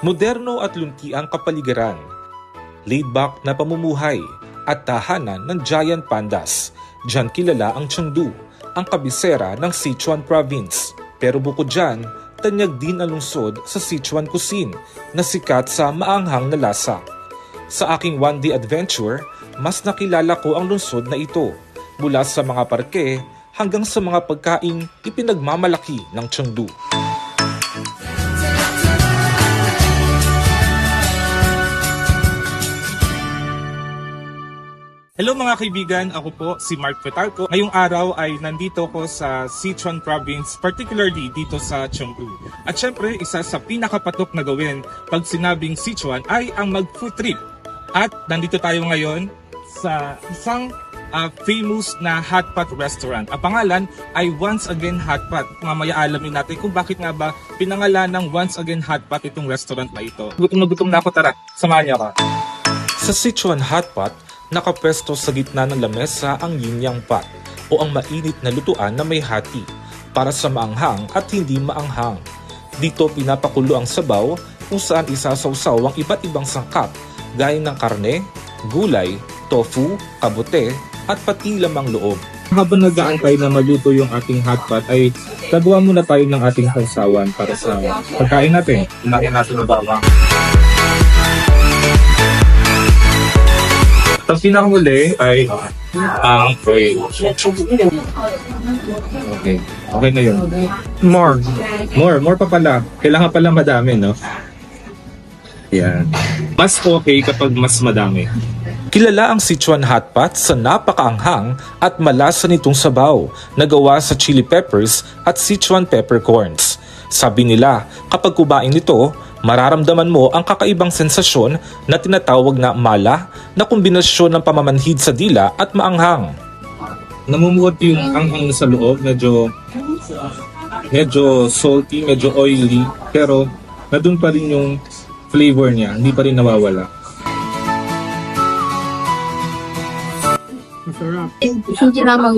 Moderno at lunti ang kapaligiran, laid-back na pamumuhay at tahanan ng giant pandas. Diyan kilala ang Chengdu, ang kabisera ng Sichuan Province. Pero bukod dyan, tanyag din ang lungsod sa Sichuan cuisine na sikat sa maanghang na lasa. Sa aking one-day adventure, mas nakilala ko ang lungsod na ito mula sa mga parke hanggang sa mga pagkaing ipinagmamalaki ng Chengdu. Hello mga kaibigan, ako po si Mark Petarco. Ngayong araw ay nandito ko sa Sichuan Province, particularly dito sa Chengdu. At syempre, isa sa pinakapatok na gawin pag sinabing Sichuan ay ang mag-food trip. At nandito tayo ngayon sa isang famous na hotpot restaurant. Ang pangalan ay Once Again Hotpot. Mamaya alamin natin kung bakit nga ba pinangalan ng Once Again Hotpot itong restaurant na ito. Gutom na ako, tara, samahan niyo ako. Sa Sichuan Hotpot, nakapwesto sa gitna ng lamesa ang yin yang pot o ang mainit na lutuan na may hati para sa maanghang at hindi maanghang. Dito pinapakulo ang sabaw kung saan isasawsaw ang iba't ibang sangkap gaya ng karne, gulay, tofu, kabote at pati lamang loob. Habang nag-aantay na maluto yung ating hotpot ay gagawa muna tayo ng ating sausawan para sa pagkain natin. Unahin natin ang bawang. Tapos pinakamuli ay ang oil. Okay na yun. More pa pala. Kailangan pala madami, no? Yan. Mas okay kapag mas madami. Kilala ang Sichuan Hotpot sa napakaanghang at malasa nitong sabaw na gawa sa chili peppers at Sichuan peppercorns. Sabi nila, kapag kumain nito, mararamdaman mo ang kakaibang sensasyon na tinatawag na mala na kombinasyon ng pamamanhid sa dila at maanghang. Namumuot yung anghang sa loob, medyo salty, medyo oily, pero nandun pa rin yung flavor niya, hindi pa rin nawawala. Hindi naman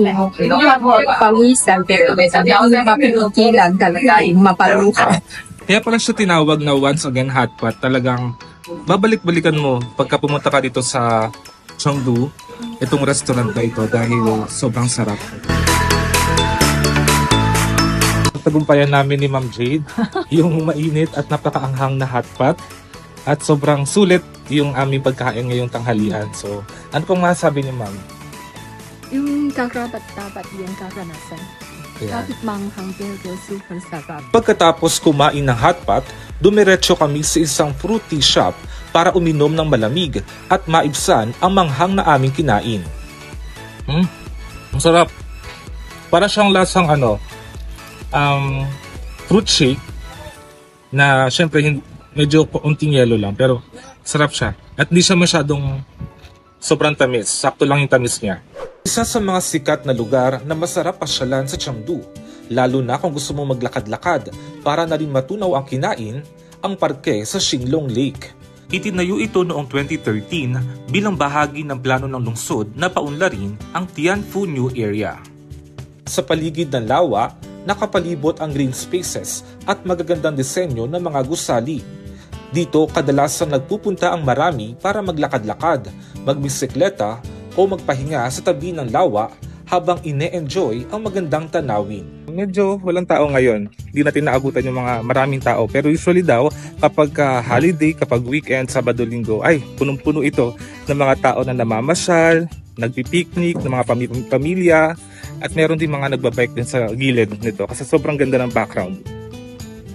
pawisan, pero hindi mapigilan talaga yung mapaluha. Kaya pala siya tinawag na Once Again Hotpot. Talagang babalik-balikan mo pagka pumunta ka dito sa Chengdu, itong restaurant na ito dahil sobrang sarap. Tagumpayan namin ni Ma'am Jade yung mainit at napakaanghang na hotpot at sobrang sulit yung aming pagkain ngayong tanghalian. So, ano pong masasabi ni Ma'am? Yung karapat-dapat yung karanasan. Yeah. Kapit manghang pero super sarap. Pagkatapos kumain ng hotpot, dumiretso kami sa isang fruity shop para uminom ng malamig at maibsan ang manghang na aming kinain. Ang sarap. Para siyang lasang fruit shake na syempre medyo konting yelo lang pero sarap siya. At hindi siya masyadong sobrang tamis. Sakto lang yung tamis niya. Isa sa mga sikat na lugar na masarap pasyalan sa Chengdu, lalo na kung gusto mong maglakad-lakad para na rin matunaw ang kinain, ang parke sa Xinglong Lake. Itinayo ito noong 2013 bilang bahagi ng plano ng lungsod na paunlarin ang Tianfu New Area. Sa paligid ng lawa, nakapalibot ang green spaces at magagandang disenyo ng mga gusali. Dito kadalasan nagpupunta ang marami para maglakad-lakad, magbisikleta, o magpahinga sa tabi ng lawa habang ine-enjoy ang magandang tanawin. Medyo walang tao ngayon. Hindi natin naabutan yung mga maraming tao. Pero usually daw, kapag holiday, kapag weekend, Sabado-Linggo, ay punong-puno ito ng mga tao na namamasyal, nagpipiknik, ng mga pamilya, at meron din mga nagbabike din sa gilid nito kasi sobrang ganda ng background.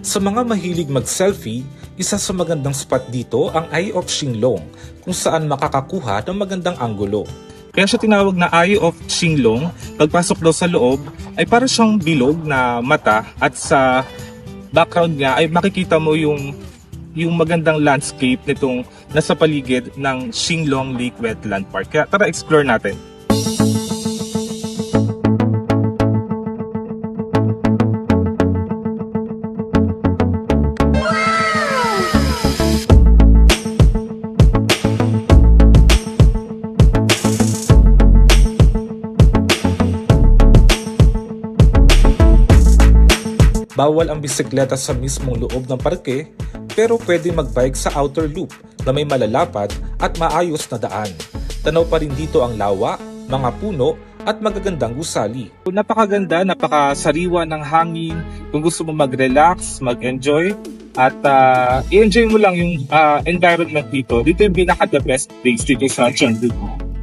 Sa mga mahilig mag-selfie, isa sa magandang spot dito ang Eye of Xinglong kung saan makakakuha ng magandang anggulo. Kaya siya tinawag na Eye of Xinglong. Pagpasok daw sa loob ay para siyang bilog na mata at sa background niya ay makikita mo yung magandang landscape nitong nasa paligid ng Xinglong Lake Wetland Park. Kaya tara explore natin. Bawal ang bisikleta sa mismong loob ng parke, pero pwede magbike sa outer loop na may malalapad at maayos na daan. Tanaw pa rin dito ang lawa, mga puno at magagandang gusali. Napakaganda, napakasariwa ng hangin. Kung gusto mo mag-relax, mag-enjoy, at i-enjoy mo lang yung environment dito. Dito yung pinaka-the best place dito sa Chengdu.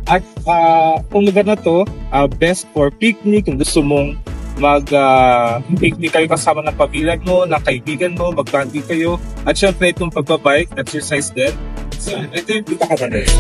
At kung lugar na to, best for picnic, kung gusto mong mag-picnic kayo kasama ng pamilya mo, ng kaibigan mo, mag-bonding kayo. At syempre itong pagbabike, exercise din. So, ito yung pinaka-the best.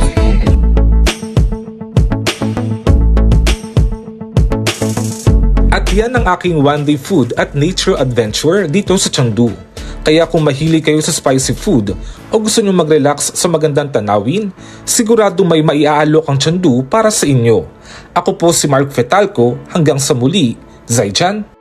At yan ang aking one-day food at nature adventure dito sa Chengdu. Kaya kung mahilig kayo sa spicy food o gusto nyo mag-relax sa magandang tanawin, sigurado may maiaalok ang Chengdu para sa inyo. Ako po si Mark Fetalco, hanggang sa muli, Zaijan.